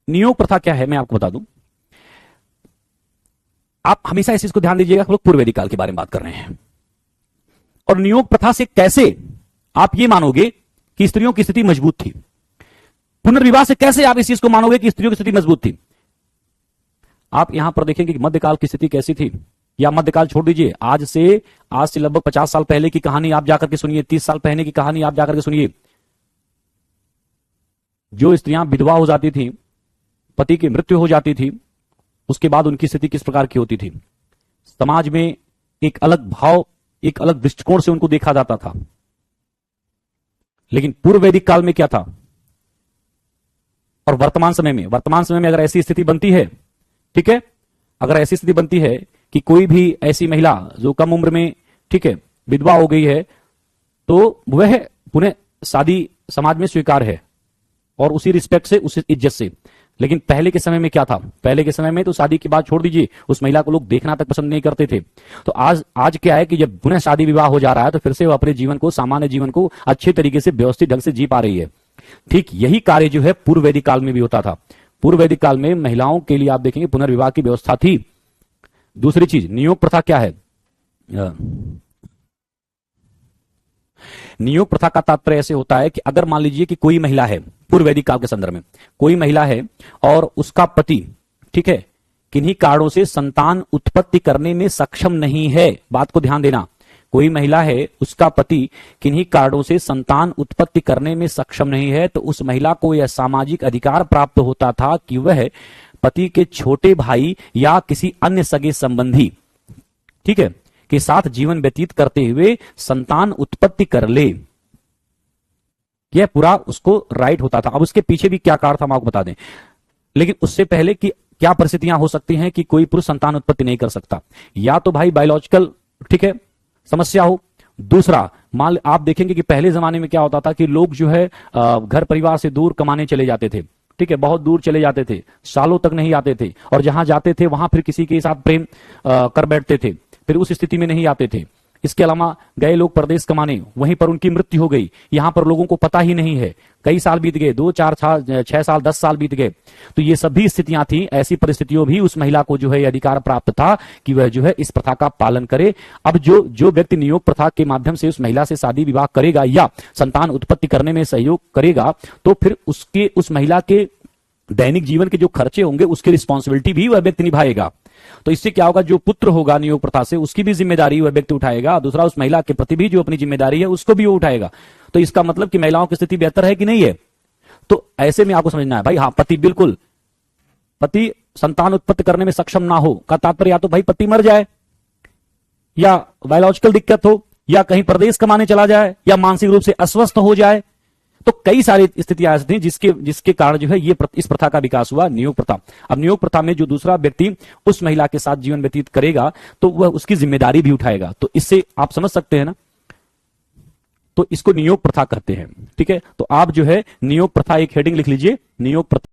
नियोग प्रथा क्या है मैं आपको बता दूं। आप हमेशा इस चीज को ध्यान दीजिएगा, हम लोग पूर्व वैदिक काल के बारे में बात कर रहे हैं। और नियोग प्रथा से कैसे आप ये मानोगे कि स्त्रियों की स्थिति मजबूत थी, पुनर्विवाह से कैसे आप इस चीज को मानोगे कि स्त्रियों की स्थिति मजबूत थी। आप यहां पर देखेंगे कि मध्यकाल की स्थिति कैसी थी, या मध्यकाल छोड़ दीजिए, आज से लगभग 50 साल पहले की कहानी आप जाकर के सुनिए, 30 साल पहले की कहानी आप जाकर के सुनिए। जो स्त्रियां विधवा हो जाती थी, पति की मृत्यु हो जाती थी, उसके बाद उनकी स्थिति किस प्रकार की होती थी। समाज में एक अलग भाव, एक अलग दृष्टिकोण से उनको देखा जाता था। लेकिन पूर्व वैदिक काल में क्या था और वर्तमान समय में अगर ऐसी स्थिति बनती है, ठीक है, अगर ऐसी स्थिति बनती है कि कोई भी ऐसी महिला जो कम उम्र में, ठीक है, विधवा हो गई है, तो वह पुनः शादी समाज में स्वीकार है और उसी रिस्पेक्ट से, उसी इज्जत से। लेकिन पहले के समय में क्या था, पहले के समय में तो शादी की बात छोड़ दीजिए, उस महिला को लोग देखना तक पसंद नहीं करते थे। तो आज क्या है कि जब पुनः शादी विवाह हो जा रहा है तो फिर से वो अपने जीवन को, सामान्य जीवन को अच्छे तरीके से व्यवस्थित ढंग से जी पा रही है। ठीक यही कार्य जो है पूर्व वैदिक काल में भी होता था। पूर्व वैदिक काल में महिलाओं के लिए आप देखेंगे पुनर्विवाह की व्यवस्था थी। दूसरी चीज, नियोग प्रथा क्या है। नियोग प्रथा का तात्पर्य ऐसे होता है कि अगर मान लीजिए कि कोई महिला है, पूर्व वैदिक काल के संदर्भ में कोई महिला है और उसका पति, ठीक है, किन्हीं कारणों से संतान उत्पत्ति करने में सक्षम नहीं है। बात को ध्यान देना, कोई महिला है, उसका पति किन्हीं कारणों से संतान उत्पत्ति करने में सक्षम नहीं है, तो उस महिला को यह सामाजिक अधिकार प्राप्त होता था कि वह पति के छोटे भाई या किसी अन्य सगे संबंधी, ठीक है, के साथ जीवन व्यतीत करते हुए संतान उत्पत्ति कर ले। यह पूरा उसको राइट होता था। अब उसके पीछे भी क्या कारण था हम आपको बता दें, लेकिन उससे पहले कि क्या परिस्थितियां हो सकती हैं कि कोई पुरुष संतान उत्पत्ति नहीं कर सकता। या तो भाई बायोलॉजिकल, ठीक है, समस्या हो। दूसरा, मान आप देखेंगे कि पहले जमाने में क्या होता था कि लोग जो है घर परिवार से दूर कमाने चले जाते थे, ठीक है, बहुत दूर चले जाते थे, सालों तक नहीं आते थे, और जहां जाते थे वहां फिर किसी के साथ प्रेम कर बैठते थे, फिर उस स्थिति में नहीं आते थे। इसके अलावा गए लोग परदेश कमाने, वहीं पर उनकी मृत्यु हो गई, यहां पर लोगों को पता ही नहीं है, कई साल बीत गए, 2 4 6 साल 10 साल बीत गए। तो ये सभी स्थितियां थी। ऐसी परिस्थितियों भी उस महिला को जो है अधिकार प्राप्त था कि वह जो है इस प्रथा का पालन करे। अब जो व्यक्ति नियोग प्रथा के माध्यम से उस महिला से शादी विवाह करेगा या संतान उत्पत्ति करने में सहयोग करेगा, तो फिर उस महिला के दैनिक जीवन के जो खर्चे होंगे उसकी रिस्पॉन्सिबिलिटी भी वह व्यक्ति निभाएगा। तो इससे क्या होगा, जो पुत्र होगा नियोग प्रथा से उसकी भी जिम्मेदारी वह व्यक्ति उठाएगा, दूसरा उस महिला के प्रति भी जो अपनी जिम्मेदारी है उसको भी वो उठाएगा। तो इसका मतलब कि महिलाओं की स्थिति बेहतर है कि नहीं है। तो ऐसे में आपको समझना है भाई, हाँ, पति संतान उत्पत्ति करने में सक्षम ना हो का तात्पर्य या तो भाई पति मर जाए, या बायोलॉजिकल दिक्कत हो, या कहीं प्रदेश कमाने चला जाए, या मानसिक रूप से अस्वस्थ हो जाए। तो कई सारी स्थितियां ऐसी थी जिसके कारण जो है ये इस प्रथा का विकास हुआ, नियोग प्रथा। अब नियोग प्रथा में जो दूसरा व्यक्ति उस महिला के साथ जीवन व्यतीत करेगा तो वह उसकी जिम्मेदारी भी उठाएगा। तो इससे आप समझ सकते हैं ना, तो इसको नियोग प्रथा कहते हैं। ठीक है, तो आप जो है नियोग प्रथा एक हेडिंग लिख लीजिए, नियोग प्रथा।